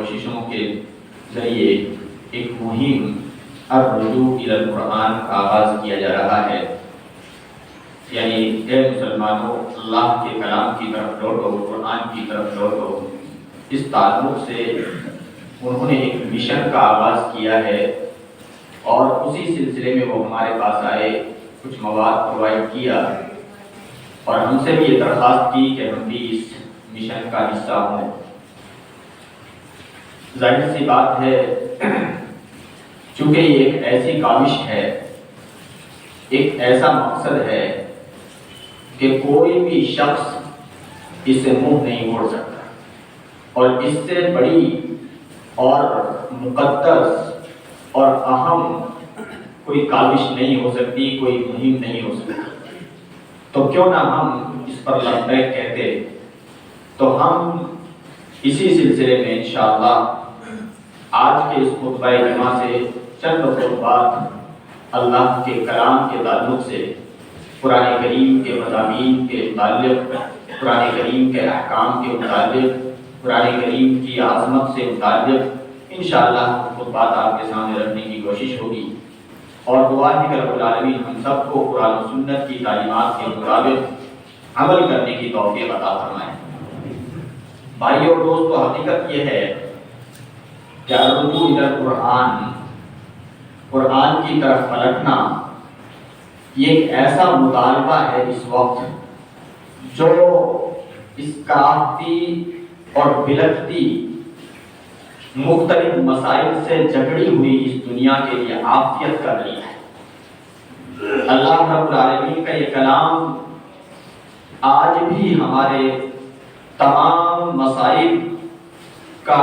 کوششوں کے ذریعے ایک مہم الرجوع الی القرآن کا آغاز کیا جا رہا ہے، یعنی اے مسلمانوں اللہ کے کلام کی طرف لوٹو، قرآن کی طرف لوٹو۔ اس تعلق سے انہوں نے ایک مشن کا آغاز کیا ہے اور اسی سلسلے میں وہ ہمارے پاس آئے، کچھ مواد پرووائڈ کیا اور ہم سے بھی یہ درخواست کی کہ ہم بھی اس مشن کا حصہ ہوں۔ ظاہر سی بات ہے چونکہ یہ ایک ایسی کاوش ہے، ایک ایسا مقصد ہے کہ کوئی بھی شخص اس سے منہ نہیں موڑ سکتا، اور اس سے بڑی اور مقدس اور اہم کوئی کاوش نہیں ہو سکتی، کوئی مہم نہیں ہو سکتی۔ تو کیوں نہ ہم اس پر لبیک کہتے۔ تو ہم اسی سلسلے میں انشاءاللہ آج کے اس خطبہ جمعہ سے چند خطبات اللہ کے کلام کے تعلق سے، قرآن کریم کے مضامین کے متعلق، قرآن کریم کے احکام کے متعلق، قرآن کریم کی عظمت سے متعلق انشاءاللہ خطبات آپ کے سامنے رکھنے کی کوشش ہوگی، اور دعا ہے کہ رب العالمین ہم سب کو قرآن و سنت کی تعلیمات کے مطابق عمل کرنے کی توفیق عطا فرمائے۔ بھائیو اور دوستو، حقیقت یہ ہے کہ الرجوع الی القرآن، قرآن کی طرف پلٹنا، یہ ایک ایسا مطالبہ ہے اس وقت جو اس کافتی اور بلکتی مختلف مسائل سے جکڑی ہوئی اس دنیا کے لیے عافیت کا ذریعہ ہے۔ اللہ رب العالمین کا یہ کلام آج بھی ہمارے تمام مسائل کا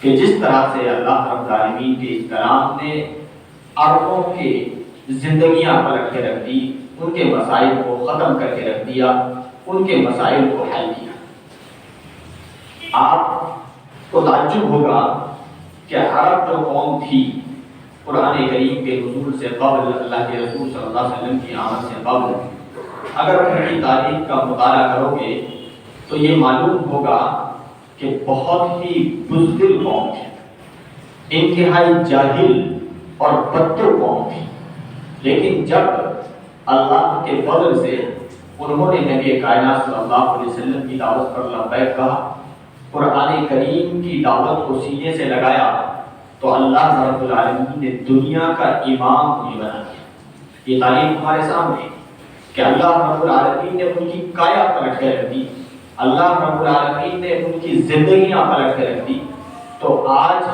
کہ جس طرح سے اللہ رب العالمین کے اس کلام نے عربوں کے زندگیاں پلٹ کے رکھ دی، ان کے مسائل کو ختم کر کے رکھ دیا، ان کے مسائل کو حل کیا۔ آپ کو تعجب ہوگا کہ عرب جو قوم تھی قرآن کریم کے نزول سے قبل، اللہ کے رسول صلی اللہ علیہ وسلم کی آمد سے قبل، اگر ان کی تاریخ کا مطالعہ کرو گے تو یہ معلوم ہوگا کہ بہت ہی بزدل قوم تھی، انتہائی جاہل اور بدتر قوم تھی، لیکن جب اللہ کے فضل سے انہوں نے نبی کائنات صلی اللہ علیہ وسلم کی دعوت پر لبیک کہا، قرآن کریم کی دعوت کو سینے سے لگایا، تو اللہ رب العالمین نے دنیا کا امام انہیں بنا دیا۔ یہ تعلیم ہمارے سامنے کہ اللہ رب العالمین نے ان کی کایا پلٹ کے رکھ دی، اللہ رب العالمین نے ان کی زندگیاں پلٹ کے رکھ دی۔ تو آج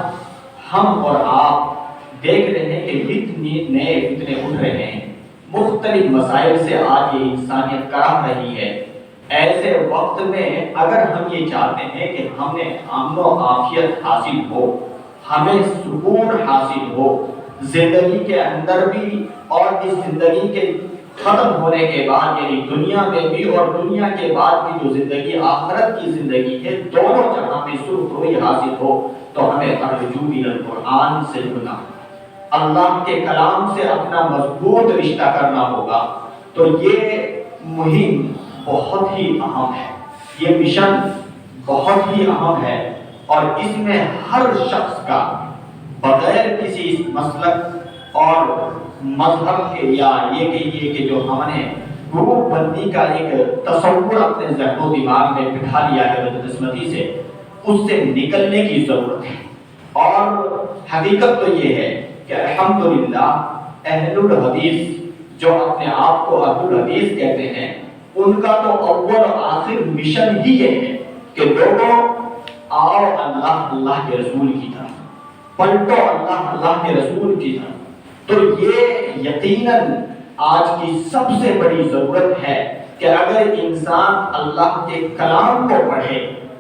ہم اور آپ دیکھ رہے ہیں کہ کتنے نئے فتنے اٹھ رہے ہیں، مختلف مسائل سے آج یہ انسانیت کرا رہی ہے۔ ایسے وقت میں اگر ہم یہ چاہتے ہیں کہ ہمیں امن و عافیت حاصل ہو، ہمیں سکون حاصل ہو زندگی کے اندر بھی اور اس زندگی کے ختم ہونے کے بعد، یعنی دنیا میں بھی اور دنیا کے بعد بھی جو زندگی آخرت کی زندگی ہے، دونوں جہاں میں سرخ روئی حاصل ہو، تو ہمیں الرجوع الی القرآن سے جڑنا، اللہ کے کلام سے اپنا مضبوط رشتہ کرنا ہوگا۔ تو یہ مہم بہت ہی اہم ہے، یہ مشن بہت ہی اہم ہے، اور اس میں ہر شخص کا بغیر کسی مسلک اور مذہب کے یا یہ کہیے کہ جو ہم نے گروپ بندی کا ایک تصور اپنے ذہن و دماغ میں بٹھا لیا ہے بدقسمتی سے، اس سے نکلنے کی ضرورت ہے۔ اور حقیقت تو یہ ہے کہ الحمدللہ اہل الحدیث جو اپنے آپ کو اہل الحدیث کہتے ہیں، ان کا تو اول و آخر مشن ہی یہ ہے کہ لوگوں آؤ اللہ کے رسول کی طرف، پلٹو اللہ کے رسول کی طرف۔ تو یہ یقیناً آج کی سب سے بڑی ضرورت ہے کہ اگر انسان اللہ کے کلام کو پڑھے،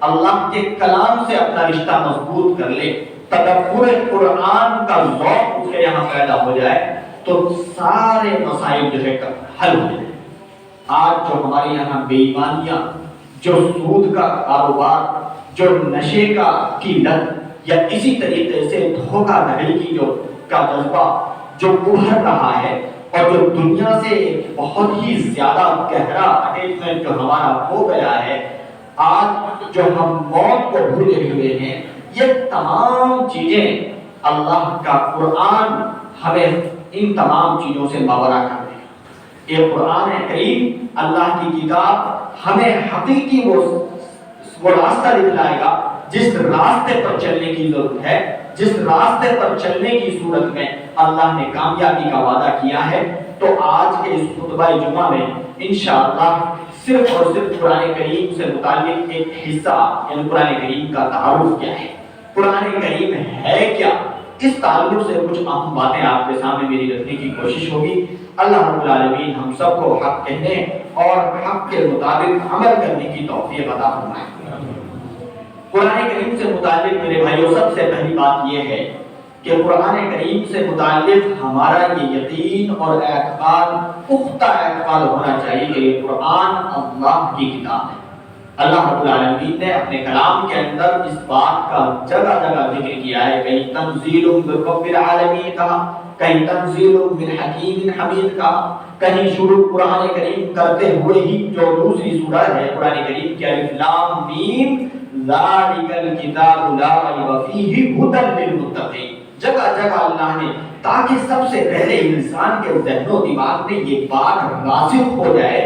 اللہ کے کلام سے اپنا رشتہ مضبوط کر لے، تدبر قرآن کا ذوق اس کے یہاں پیدا ہو جائے، تو سارے مسائل جو ہے حل ہو جائے۔ آج جو ہمارے یہاں بے ایمانیاں، جو سود کا کاروبار، جو نشے کی لت، یا اسی طریقے سے دھوکہ دہی کی کا جذبہ جو ابھر رہا ہے، اور جو دنیا سے بہت ہی زیادہ گہرا اٹیچمنٹ جو ہمارا ہو گیا ہے، آج جو ہم موت کو بھولے ہوئے ہیں، یہ تمام چیزیں اللہ کا قرآن ہمیں ان تمام چیزوں سے باورہ کر دے گا۔ یہ قرآن کریم اللہ کی کتاب ہمیں حقیقی وہ راستہ دکھلائے گا جس راستے پر چلنے کی ضرورت ہے، جس راستے پر چلنے کی صورت میں اللہ نے کامیابی کا وعدہ کیا ہے۔ تو آج کے اس خطبہ جمعہ میں انشاءاللہ صرف اور صرف قرآن کریم سے متعلق ایک حصہ، یعنی قرآن کریم کا تعارف کیا ہے، قرآن کریم ہے کیا، اس تعلق سے کچھ اہم باتیں آپ کے سامنے میری رکھنے کی کوشش ہوگی۔ اللہ رب العالمین ہم سب کو حق کہنے اور حق کے مطابق عمل کرنے کی توفیق عطا فرمائے۔ قرآن کریم سے متعلق میرے بھائیوں سب سے پہلی بات یہ ہے کہ قرآن کریم سے متعلق ہمارا یہ یقین اور اعتقاد، پختہ اعتقاد ہونا چاہیے کہ یہ قرآن اللہ کی کتاب ہے۔ اللہ رب العالمین نے اپنے کلام کے اندر اس بات کا جگہ جگہ ذکر کیا ہے، کہیں تنزیل من رب العالمین کہا، کہیں تنزیل من حکیم حمید کہا، کہیں شروع قرآن کریم کرتے ہوئے ہی جو دوسری سورہ ہے قرآن کریم کی الف لام میم ذالک الکتاب لا ریب فیہ ھدی للمتقین، جگہ جگہ اللہ نے، تاکہ سب سے پہلے انسان کے ذہن و دماغ میں یہ بات راسخ ہو جائے،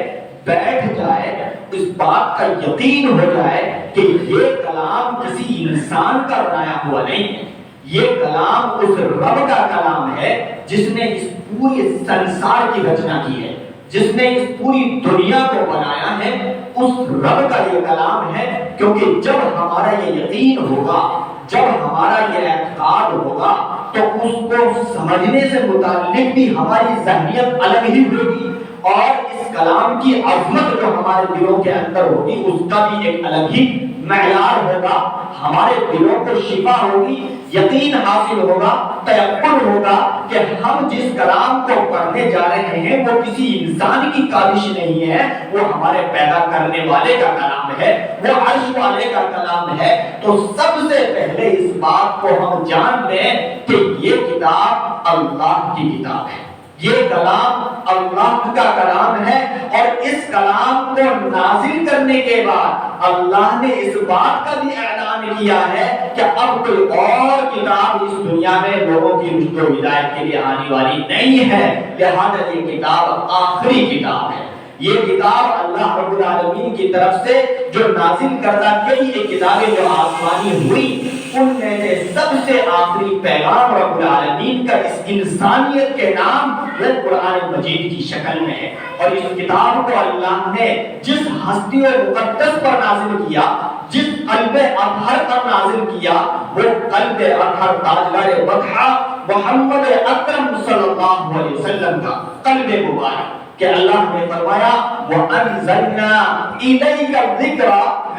بیٹھ جائے، اس بات کا یقین ہو جائے کہ یہ کلام کسی انسان کا بنایا ہوا نہیں ہے، یہ کلام اس رب کا کلام ہے جس نے اس پوری سنسار کی رچنا کی ہے، جس نے اس پوری دنیا کو بنایا ہے، اس رب کا یہ کلام ہے۔ کیونکہ جب ہمارا یہ یقین ہوگا، جب ہمارا یہ اعتقاد ہوگا، تو اس کو سمجھنے سے متعلق بھی ہماری ذہنیت الگ ہی ہوگی، اور اس کلام کی عظمت جو ہمارے دلوں کے اندر ہوگی اس کا بھی ایک الگ ہی معیار ہوگا، ہمارے دلوں کو شفا ہوگی، یقین حاصل ہوگا، تیقن ہوگا کہ ہم جس کلام کو پڑھنے جا رہے ہیں وہ کسی انسان کی کاوش نہیں ہے، وہ ہمارے پیدا کرنے والے کا کلام ہے، وہ عرش والے کا کلام ہے۔ تو سب سے پہلے اس بات کو ہم جان لیں کہ یہ کتاب اللہ کی کتاب ہے، یہ کلام اللہ کا کلام ہے، اور اس کلام کو نازل کرنے کے بعد اللہ نے اس بات کا بھی اعلان کیا ہے کہ اب کوئی اور کتاب اس دنیا میں لوگوں کی رشد و ہدایت کے لیے آنے والی نہیں ہے، لہذا یہ کتاب آخری کتاب ہے۔ یہ کتاب اللہ رب العالمین کی طرف سے جو نازل کردہ کئی کتابیں جو آسمانی ہوئی، ان میں سے سب سے آخری پیغام رب العالمین کا اس انسانیت کے نام وہ قرآن مجید کی شکل میں ہے، اور اس کتاب کو اللہ نے جس ہستی مقدس پر نازل کیا، جس قلب اطہر پر نازل کیا، وہ قلب اطہر تاجدار بطحہ محمد اکرم صلی اللہ علیہ وسلم کا قلب مبارک، کہ اللہ نے فرمایا وَأَنزَلْنَا إِلَيْكَ الذِّكْرَ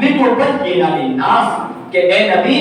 لِتُبَيِّنَ لِلنَّاسِ، کہ اے نبی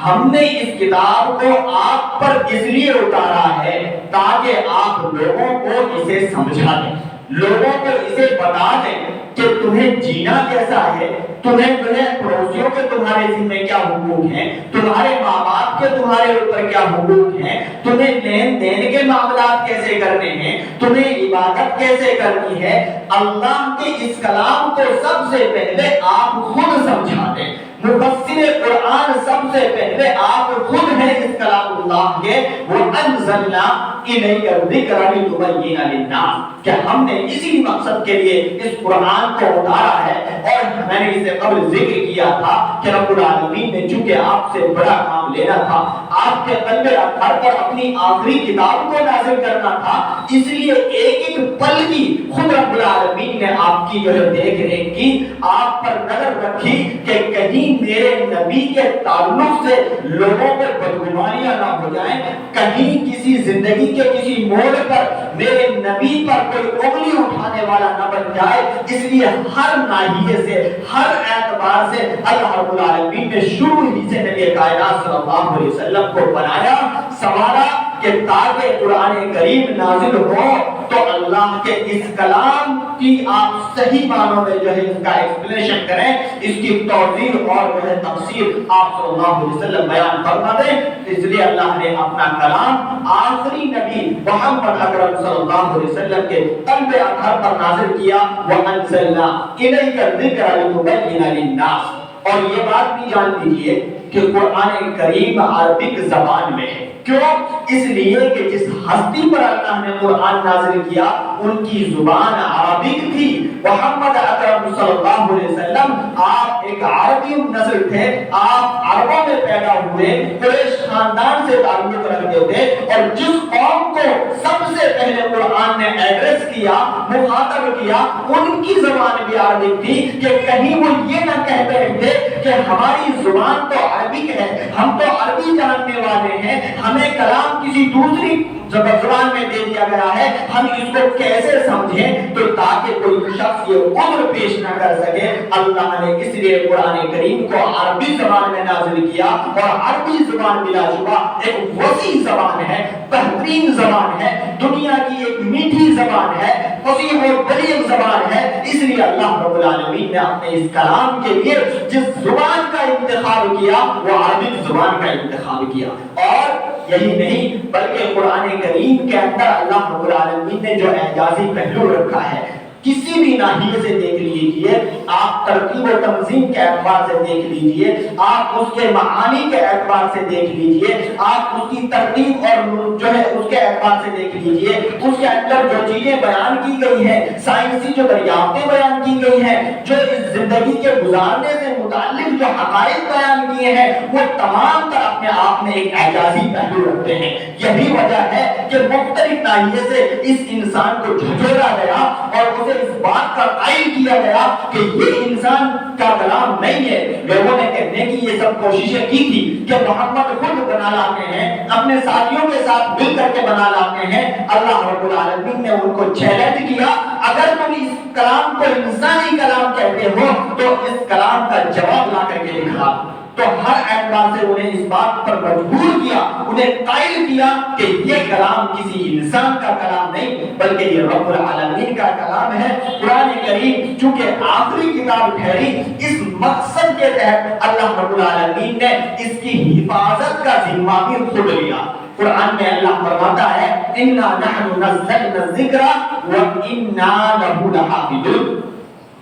ہم نے اس کتاب کو آپ پر اس لیے اتارا ہے تاکہ آپ لوگوں کو اسے سمجھا دیں، لوگوں کو اسے بتا دیں کہ تمہیں جینا کیسا ہے، تمہیں پڑوسیوں کے تمہارے ذمہ کیا حقوق ہیں، تمہارے ماں باپ کے تمہارے اوپر کیا حقوق ہیں، تمہیں لین دین کے معاملات کیسے کرنے ہیں، تمہیں عبادت کیسے کرنی ہے۔ اللہ کے اس کلام کو سب سے پہلے آپ خود سمجھا دیں، مفسر قرآن سب سے پہلے آپ خود ہیں اس کلام اللہ کے، وَأَنزَلْنَا إِلَيْكَ الذِّكْرَ لِتُبَيِّنَ لِلنَّاسِ، کہ ہم نے اسی مقصد کے لیے اس قرآن کو اتارا ہے۔ اور میں نے اسے قبل ذکر کیا تھا کہ رب العالمین نے چونکہ آپ سے بڑا کام لینا تھا، آپ کے قلب اطہر پر اپنی آخری کتاب کو نازل کرنا تھا، اس لیے ایک ایک پل کی خود رب العالمین نے آپ کی جو دیکھ ریکھ کی، آپ پر نظر رکھی کہ کہیں میرے نبی کے تعلق سے لوگوں پر بدگمانیاں نہ ہو جائیں، کہیں کسی زندگی کے کسی موڑ پر میرے نبی پر کوئی انگلی اٹھانے والا نہ بن جائے، اس لیے ہر ناحیے سے، ہر اعتبار سے اللہ رب العالمین نے شروع ہی سے نبی کائنات صلی اللہ علیہ وسلم کو بنایا، سنوارا، کہ تاکہ قرآن کریم نازل ہو تو اللہ کے اس کلام کی آپ صحیح معنوں میں جو ہے اس کا ایکسپلینیشن کریں، اس کی توضیح اور جو ہے تفسیر آپ صلی اللہ علیہ وسلم بیان فرما دیں۔ اس لیے اللہ نے اپنا کلام آخری نبی محمد اکرم صلی اللہ علیہ وسلم کے قلب اطہر پر نازل کیا، وَأَنزَلْنَا إِلَيْكَ الذِّكْرَ لِتُبَيِّنَ لِلنَّاسِ، اور یہ بات بھی جان لیجئے کہ قرآن کریم عربک زبان میں ہے. کیوں؟ اس لیے کہ جس ہستی پر اللہ نے قرآن نازل کیا ان کی زبان عربک تھی. محمد اکرم صلی اللہ علیہ وسلم آپ ایک عربی نسل تھے، آپ عربوں میں پیدا ہوئے، قریش خاندان سے تعلق رکھتے تھے، اور جس قوم کو سب سے پہلے قرآن نے ایڈریس کیا، مخاطب کیا، ان کی زبان بھی عربک تھی کہ کہیں وہ یہ نہ کہہ بیٹھتے کہ ہماری زبان تو عربک ہے، ہم تو عربی جاننے والے ہیں، ہمیں کلام کسی دوسری زبان میں دے دیا گیا ہے، ہم اس کو کیسے سمجھیں. تو تاکہ کوئی شخص یہ عذر پیش نہ کر سکے، اللہ نے اس لیے قرآن کریم کو عربی زبان میں نازل کیا. اور عربی زبان بلا شبہ ایک وسیع زبان ہے، بہترین زبان ہے، دنیا کی ایک میٹھی زبان ہے، فصیح اور بلیغ زبان ہے. اس لیے اللہ رب العالمین نے اپنے اس کلام کے لیے جس زبان کا انتخاب کیا وہ عربی زبان کا انتخاب کیا. اور یہی نہیں بلکہ قرآن کریم کے اندر اللہ رب العالمین نے جو اعجازی پہلو رکھا ہے، کسی بھی ناحیے سے دیکھ لیجئے، آپ ترتیب و تنظیم کے اعتبار سے دیکھ لیجئے، آپ اس کے معانی کے اعتبار سے دیکھ لیجئے، آپ اس کی ترتیب اور جو ہے اس کے اعتبار سے دیکھ لیجئے، اس کے اندر جو چیزیں بیان کی گئی ہیں، سائنسی جو دریافتیں بیان کی گئی ہیں، جو اس زندگی کے گزارنے سے متعلق جو حقائق بیان کیے ہیں، وہ تمام تر اپنے آپ میں ایک اعجازی پہلو رکھتے ہیں. یہی وجہ ہے کہ مختلف ناحیے سے اس انسان کو جھجھوڑا گیا اور اسے اس بات کا قائل کیا گیا کہ یہ انسان کا کلام نہیں ہے. لوگوں نے کہنے کی یہ سب کوششیں کی تھی کہ محمد خود بنا لاتے ہیں، اپنے ساتھیوں کے ساتھ مل کر کے بنا لاتے ہیں. اللہ رب العالمین نے ان کو چیلنج کیا، اگر تم اس کلام کو انسانی کلام کہتے ہو تو اس کلام کا جواب لا کر کے دکھا. تو ہر اعتبار سے انہیں اس بات پر مجبور کیا، انہیں قائل کیا کہ یہ کلام کسی انسان کا کلام نہیں بلکہ یہ رب العالمین کا کلام ہے. قرآن کریم چونکہ آخری کتاب ٹھہری، اس مقصد کے تحت اللہ رب العالمین نے اس کی حفاظت کا ذمہ بھی خود لیا. قرآن میں اللہ فرماتا ہے اِنَّا نَحْنُ نَزَّلْنَا الذِّكْرَ وَإِنَّا لَهُ لَحَافِظُونَ،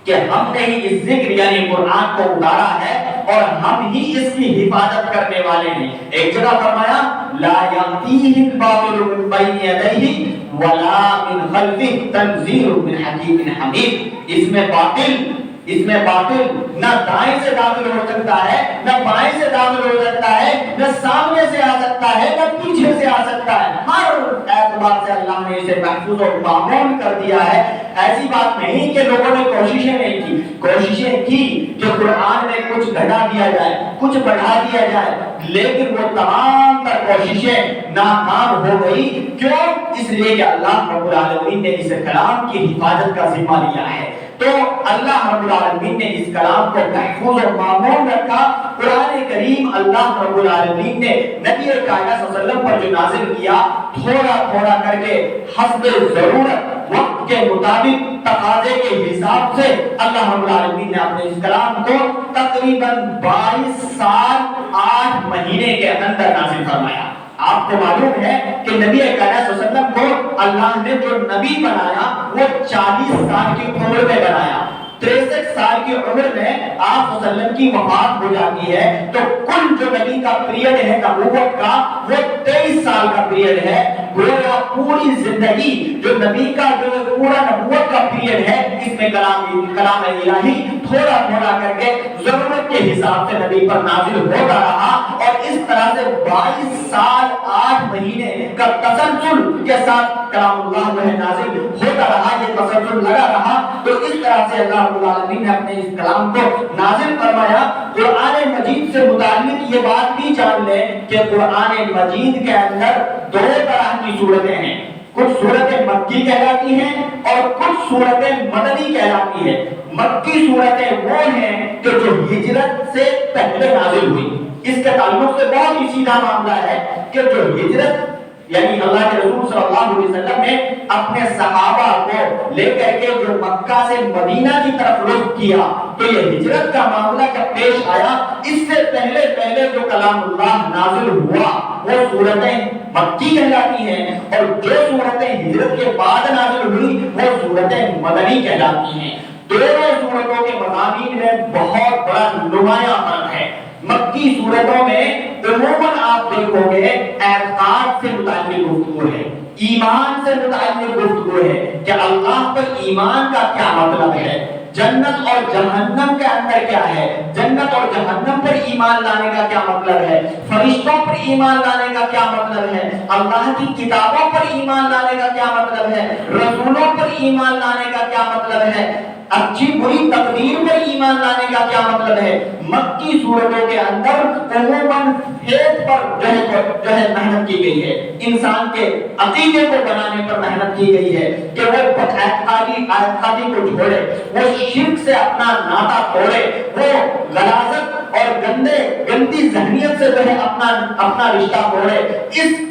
کہ ہم نے ہی اس ذکر یعنی قرآن کو اتارا ہے اور ہم ہی اس کی حفاظت کرنے والے ہیں. ایک جگہ فرمایا لا يأتيه الباطل من بين يديه ولا من خلفه تنزيل من حكيم حميد. اس میں باطل نہ دائیں سے داخل ہو سکتا ہے، نہ بائیں سے داخل ہو سکتا ہے، نہ سامنے سے آ سکتا ہے، نہ پیچھے سے آ سکتا ہے. ہر اعتبار سے اللہ نے اسے محفوظ اور معمول کر دیا ہے. ایسی بات نہیں کہ لوگوں نے کوششیں نہیں کی، کوششیں کی کہ قرآن میں کچھ گھٹا دیا جائے، کچھ بڑھا دیا جائے، لیکن وہ تمام تر کوششیں ناکام ہو گئی. کیوں؟ اس لیے کہ اللہ رب العالمین نے اس کلام کی حفاظت کا ذمہ لیا ہے. تو اللہ رب العالمین نے اس کلام کو محفوظ اور معمول رکھا. قرآن کریم اللہ رب العالمین نے نبی کائنات صلی اللہ علیہ وسلم پر جو نازل کیا، تھوڑا تھوڑا کر کے حسب ضرورت وقت کے مطابق تقاضے کے حساب سے اللہ رب العالمین نے اپنے اس کلام کو تقریباً 22 سال 8 مہینے کے اندر نازل فرمایا. آپ کو معلوم ہے کہ نبی کائنات صلی اللہ علیہ وسلم کو اللہ نے جو نبی بنایا وہ 40 سال کی عمر میں بنایا. 63 سال کی عمر میں آپ صلی اللہ علیہ وسلم کی وفات ہو جاتی ہے. تو کل جو نبی کا پیریڈ ہے نبوت کا وہ 23 سال کا پیریڈ ہے. گویا پوری زندگی جو نبی کا جو پورا نبوت کا پیریڈ ہے، اس میں کلام الہی تھوڑا تھوڑا کر کے ضرورت کے حساب سے نبی پر نازل ہوتا رہا. اور اس طرح سے 22 سال 8 مہینے کا تسلسل کے ساتھ کلام اللہ جو ہے نازل ہوتا رہا، یہ تسلسل لگا رہا. تو اس طرح سے اللہ رب العالمین نے اپنے اس کلام کو نازل فرمایا. قرآن مجید سے متعلق یہ بات بھی جان لیں کہ قرآن مجید کے اندر 2 طرح کی صورتیں ہیں. کچھ صورتیں مکی کہلاتی ہیں اور کچھ صورتیں مدنی کہلاتی ہیں. مکی صورتیں وہ ہیں کہ جو ہجرت سے پہلے نازل ہوئی. اس کے تعلق سے بہت ہی سیدھا معاملہ ہے کہ جو ہجرت یعنی اللہ کے رسول صلی اللہ علیہ وسلم نے اپنے صحابہ کو لے کر کے جو مکہ سے مدینہ کی طرف رخ کیا، تو یہ ہجرت کا معاملہ جب پیش آیا، اس سے پہلے جو کلام اللہ نازل ہوا وہ صورتیں مکی کہلاتی ہیں، اور جو صورتیں ہجرت کے بعد نازل ہوئی وہ صورتیں مدنی کہلاتی ہیں. دونوں صورتوں کے مضامین میں بہت بڑا نمایاں فرق ہے۔ مکی صورتوں میں عموماً آپ دیکھو گے اعتقاد سے متعلق گفتگو ہے، ایمان سے متعلق گفتگو ہے کہ اللہ پر ایمان کا کیا مطلب ہے، جنت اور جہنم کے اندر کیا ہے، جنت اور جہنم پر ایمان لانے کا کیا مطلب ہے، فرشتوں پر ایمان لانے کا کیا مطلب ہے، اللہ کی کتابوں پر ایمان لانے کا کیا مطلب ہے، رسولوں پر ایمان لانے کا کیا مطلب ہے، اچھی بری تقدیر پر ایمان لانے کا کیا مطلب ہے۔ مکی صورتوں کے اندر عموماً فیض پر جو ہے محنت کی گئی ہے، انسان کے عقیدے کو بنانے پر محنت کی گئی ہے کہ وہ اعتقادی کو چھوڑے، وہ شرک سے اپنا ناطا توڑے، وہ غلاظت اور گندی ذہنیت سے جو ہے اپنا رشتہ توڑے۔ اس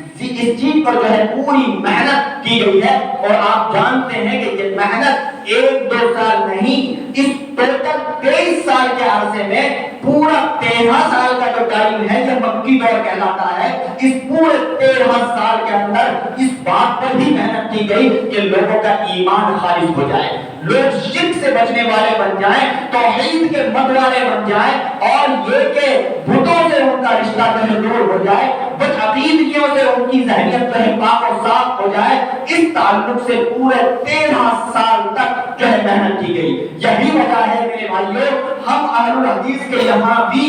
چیز پر جو ہے پوری محنت کی گئی ہے، اور آپ جانتے ہیں کہ یہ محنت 1-2 سال نہیں، اس ٹوٹل 23 سال کے عرصے میں پورا 13 سال کا جو ٹائم ہے یہ مکی دور کہلاتا ہے۔ اس پورے 13 سال کے اندر اس بات پر بھی محنت کی گئی کہ لوگوں کا ایمان خالص ہو جائے، لوگ شرک سے بچنے والے بن جائیں، توحید کے مت والے بن جائیں، اور یہ کہ بتوں سے ان کا رشتہ جو ہے دور ہو جائے، بدعقیدگیوں سے ان کی ذہنیت جو ہے پاک و صاف ہو جائے۔ اس تعلق سے پورے 13 سال تک جو ہے محنت کی گئی۔ یہی وجہ ہے میرے بھائیوں، ہم اہل الحدیث کے یہاں بھی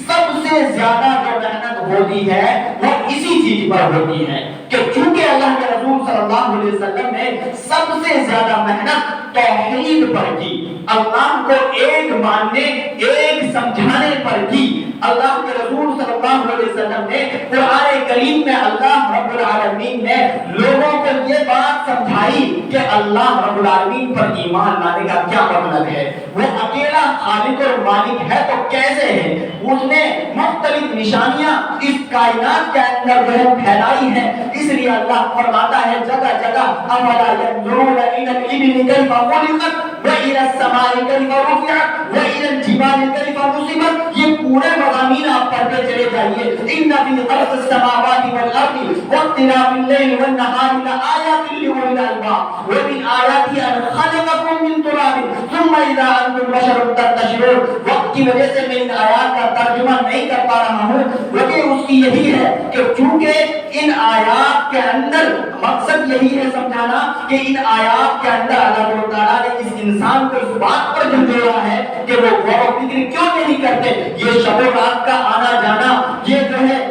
سب سے زیادہ جو محنت ہوتی ہے وہ اسی چیز پر ہوتی ہے کہ چونکہ اللہ کے رسول صلی اللہ علیہ وسلم نے سب سے زیادہ محنت توحید پر کی، اللہ کو ایک ماننے، ایک سمجھانے پر کی۔ اللہ کے رسول صلی اللہ علیہ وسلم نے قرآن کریم میں اللہ رب العالمین نے لوگوں کو یہ بات سمجھائی کہ اللہ رب العالمین پر ایمان لانے کا کیا مطلب ہے، وہ اکیلا خالق اور مالک ہے تو کیسے ہے۔ اس نے مختلف نشانیاں اس کائنات کے اندر جو ہے پھیلائی ہیں، اس لیے اللہ فرماتا ہے جگہ جگہ افلا ينظرون الى الابل كيف خلقت والى السماء كيف رفعت والى الجبال كيف نصبت۔ یہ پورے مضامین آپ پڑھتے چلے جائیے۔ ان فی خلق السماوات والارض واختلاف الليل والنهار لآیات لأولي الألباب ومن آیاته ان خلقکم من تراب ثم اذا انتم بشر تنتشرون۔ وقت کی وجہ سے میں ان آیات کا ترجمہ نہیں کر پا رہا ہوں، وجہ اس کی یہی ہے کہ چونکہ ان آیات کے اندر مقصد یہی ہے سمجھانا کہ ان آیات کے اندر اللہ تعالیٰ نے اس انسان کو اس بات پر جھنجھوڑا ہے کہ وہ غور و فکر کیوں نہیں کرتے۔ یہ شب و رات کا آنا جانا، یہ جو ہے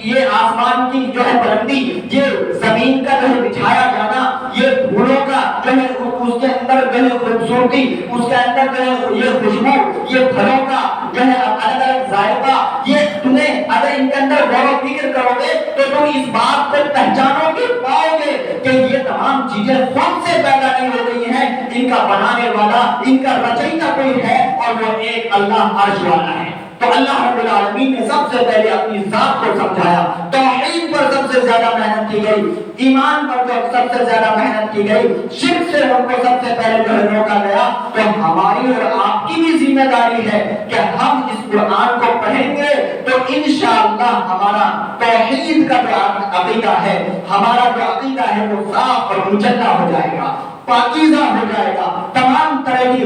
یہ آسمان کی جو ہے بلندی، یہ زمین کا جو ہے بچھایا جانا، یہ پھولوں کا جو ہے اس کے اندر جو ہے خوبصورتی، اس کے اندر جو ہے یہ خوشبو، یہ پھلوں کا جو ہے الگ الگ ذائقہ، یہ تمہیں اگر ان کے اندر غور و فکر کرو گے تو تم اس بات کو پہچانو گے، پاؤ گے کہ یہ تمام چیزیں خود سے پیدا نہیں ہو گئی ہیں، ان کا بنانے والا، ان کا رچیتا کوئی ہے، اور وہ ایک اللہ عرش والا ہے۔ تو اللہ رب العالمین نے سب سے پہلے اپنی ذات کو سمجھایا، توحید پر سب سے زیادہ محنت کی گئی، ایمان پر سب سے زیادہ محنت کی گئی، شرک سے ہم کو سب سے پہلے جو ہے روکا گیا۔ تو ہماری اور آپ کی بھی ذمہ داری ہے کہ ہم اس قرآن کو پڑھیں گے تو انشاءاللہ ہمارا توحید کا جو عقیدہ ہے، ہمارا جو عقیدہ ہے وہ صاف اور مجلہ ہو جائے گا، پاکیزہ ہو جائے گا۔ تمام طرح کی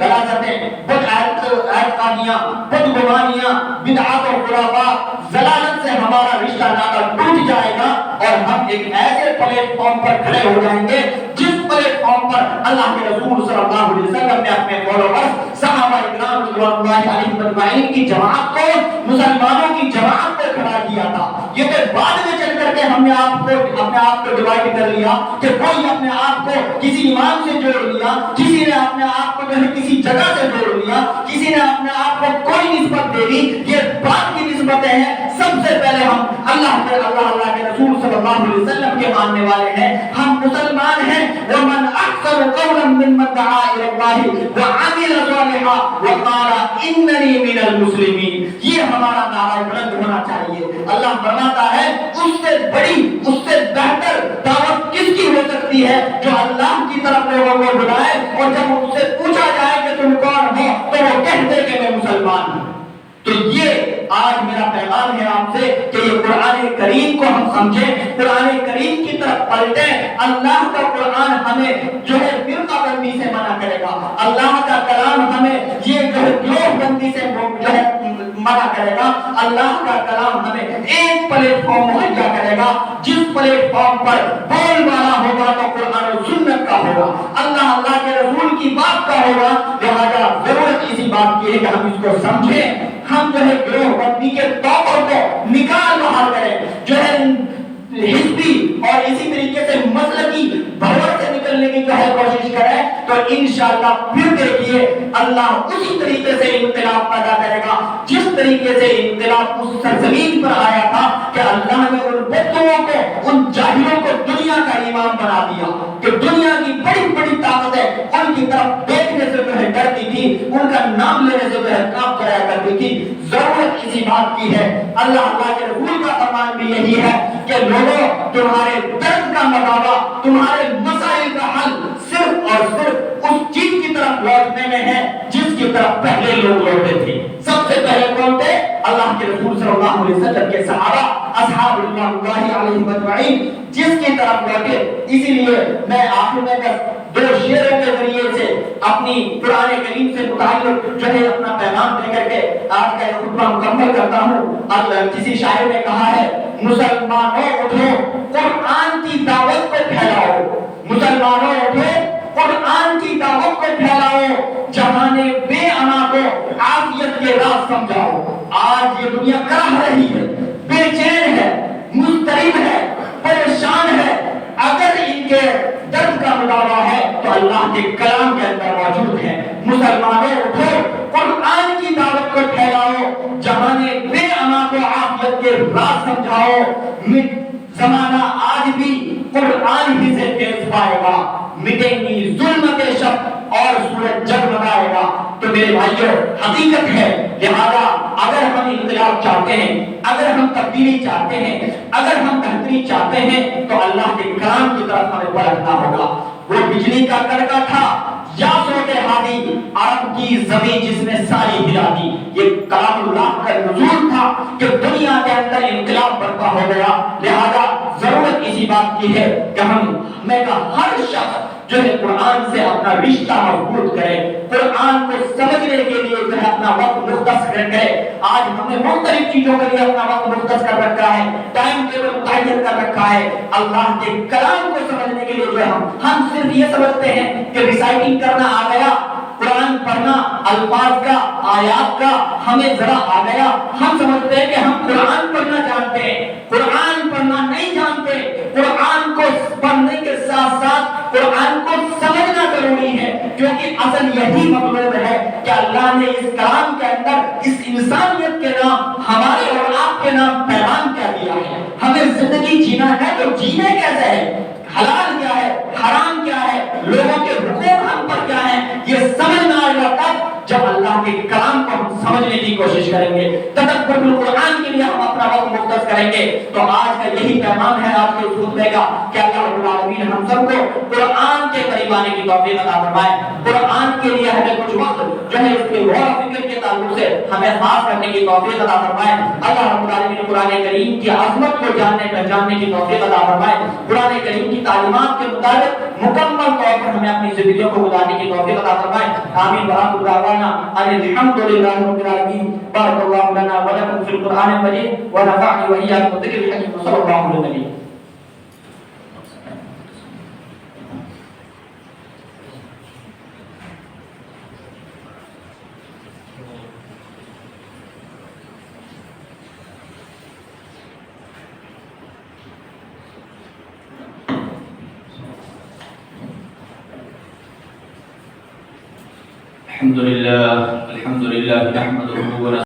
غلاظتیں، بدعتیاں، بدگمانیاں، بدعات اور خرافات، ضلالت سے ہمارا رشتہ ناطا ٹوٹ جائے گا، اور ہم ایک ایسے پلیٹ فارم پر کھڑے ہو جائیں گے جس پلیٹ فارم پر اللہ کے رسول صلی اللہ علیہ وسلم نے اپنے فالوورز صحابہ اکرام رضوان اللہ علیہم اجمعین کی جماعت کو، مسلمانوں کی جماعت کو کھڑا کیا تھا۔ یہ کہ بعد میں چل کر کے ہم نے اپنے آپ کو ڈیوائڈ کر لیا کہ کوئی اپنے آپ کو کسی امام سے جوڑ لیا، کسی نے اپنے آپ کو جو ہے کسی جگہ سے جوڑ لیا، کسی نے اپنے آپ کو کوئی نسبت دے دی، یہ بات کی نسبتیں ہیں۔ سب سے پہلے ہم اللہ کے رسول صلی اللہ علیہ وسلم کے ماننے والے ہیں، ہم مسلمان ہیں۔ ومن احسن قولا ممن دعا الى الله وعمل صالحا وقال انني من المسلمين۔ یہ ہمارا نعرہ بلند ہونا چاہیے۔ اللہ فرماتا ہے اس سے بڑی، اس سے بہتر دعوت کس کی ہو سکتی ہے جو اللہ کی طرف لوگوں کو بلائے، اور جب ان سے پوچھا جائے کہ تم کون ہو تو وہ کہتے کہ میں مسلمان ہوں۔ تو یہ آج میرا پیغام ہے آپ سے کہ یہ قرآن کریم کو ہم سمجھیں، قرآن کریم کی طرف پلٹیں۔ اللہ کا قرآن ہمیں جو ہے فرقہ بندی سے منع کرے گا. اللہ کا کلام ہمیں یہ جو ہے گروہ بندی سے جو ہے منع کرے گا. اللہ کا کلام ہمیں ایک پلیٹ فارم مہیا کرے گا جس پلیٹ فارم پر بول والا ہوگا تو قرآن و سنت کا ہوگا, اللہ کے رسول کی بات کا ہوگا. لہذا ضرورت اسی بات کی ہے کہ ہم اس کو سمجھیں, ہم جو ہے گروہ بندی کے توقع کو نکال باہر کریں, جو ہے حزبی اور اسی طریقے سے مسلکی بھرور سے نکلنے کی جو ہے کوشش کریں تو انشاءاللہ پھر دیکھیے اللہ اسی طریقے سے انقلاب پیدا کرے گا جس طریقے سے انقلاب اس سرزمین پر آیا تھا کہ اللہ نے ان بدوؤں کو, ان جاہلوں کو دنیا کا امام بنا دیا کہ دنیا کی بڑی بڑی طاقتیں ان کی طرف دیکھنے سے جو ہے ڈرتی تھی, ان کا نام لینے سے جو ہے کام کرایا کرتی تھی. ضرورت اسی بات کی ہے, اللہ کے رسول کا فرمان بھی یہی ہے کہ لوگوں تمہارے درد کا مداوا, تمہارے مسائل کا حل صرف اور صرف اس چیز کی طرف لوٹنے میں ہے جس کی طرف پہلے لوگ لوٹے تھے. سب سے پہلے کون تھے؟ اللہ کے رسول صلی اللہ علیہ وسلم کے صحابہ اصحاب اللہ علیہ اجمعین جس کی طرف لوٹے. اسی لیے میں آخر میں بس دو شعروں کے ذریعے سے اپنی قرآن کریم سے متعلق جو ہے اپنا پیغام دے کر کے آج کا خطبہ مکمل کرتا ہوں. کسی شاعر نے کہا ہے, مسلمانوں اٹھو قرآن کی دعوت کو پھیلاؤ, مسلمانوں اٹھو قرآن کی دعوت کو پھیلاؤ, جہانے بے انا کو عافیت کے راز سمجھاؤ. آج یہ دنیا کراہ رہی ہے, بے چین ہے, مضطرب ہے, پریشان ہے. اگر ان کے درد کا مداوا ہے تو اللہ کے کلام کے اندر موجود ہے. مسلمانوں اٹھو قرآن کی دعوت کو پھیلاؤ, جہانے بے انا کو عافیت کے راز سمجھاؤ. زمانہ آج بھی قرآن ہی سے تیز پائے گا, مٹیں گی ظلمت شب اور سورج جگمگائے گا. تو میرے بھائیوں حقیقت ہے, لہذا اگر ہم انقلاب چاہتے ہیں, اگر ہم تبدیلی چاہتے ہیں, اگر ہم بہتری چاہتے ہیں تو اللہ کے کلام کی طرف ہمیں پلٹنا ہوگا. وہ بجلی کا کڑکا تھا یا صوت ہادی, عرب کی زمین جس نے ساری ہلا دی. یہ کلام اللہ کا نزول تھا کہ دنیا کے اندر انقلاب برپا ہو گیا. لہذا ضرورت اسی بات کی ہے کہ میں ہر شخص جو ہے قرآن سے اپنا رشتہ مضبوط کرے, قرآن کو سمجھنے کے لیے جو ہے اپنا وقت مختص کرے. آج ہم نے مختلف چیزوں کے لیے اپنا وقت مختص کر رکھا ہے, ٹائم ٹیبل متعین کر رکھا ہے. اللہ کے کلام کو سمجھنے کے لیے جو ہم صرف یہ سمجھتے ہیں کہ ریسائٹنگ کرنا آ گیا, قرآن پڑھنا, الفاظ کا, آیات کا ہمیں ذرا آ گیا. ہم سمجھتے ہیں کہ ہم قرآن پڑھنا جانتے ہیں, قرآن پڑھنا نہیں جانتے. قرآن کو پڑھنے کے ساتھ ساتھ قرآن کو سمجھنا ضروری ہے, کیونکہ اصل یہی مطلوب ہے کہ اللہ نے اس کلام کے اندر اس انسانیت کے نام ہمارے اور آپ کے نام پیغام کیا دیا ہے. ہمیں زندگی جینا ہے تو جینے کیسے ہے, حلال کیا ہے, حرام کیا ہے, لوگوں کے حقوق ہم پر کیا ہے, یہ سمجھنا آئے گا تب جب اللہ کے کلام کو ہم سمجھنے کی کوشش کریں گے. تدبر القرآن کے لیے ہم اپنا وقت مختص کریں گے. تو آج کا یہی پیغام ہے آپ کے خطبے کا کہ اللہ رب العالمین ہم سب کو قرآن کے قریب آنے کی توفیق عطا فرمائے. قرآن کے لیے ہمیں کچھ وقت جو ہے اس کے غور و فکر کے تعلق سے ہمیں خاص کرنے کی توفیق عطا فرمائے. اللہ رب العالمین قرآن کریم کی عظمت کو جاننے پہچاننے کی توفیق عطا فرمائے. قرآن کریم کی تعلیمات کے مطابق مکمل طور پر ہمیں اپنی زندگیوں کو گزارنے کی توفیق عطا فرمائے. آمین. وآخر دعوانا الحمد للہ رب العالمین. بارک اللہ لنا ولکم فی القرآن المجید ونفعنی وإیاکم بالذکر الحکیم وصلی اللہ علیہ وسلم. الحمد لله نحمده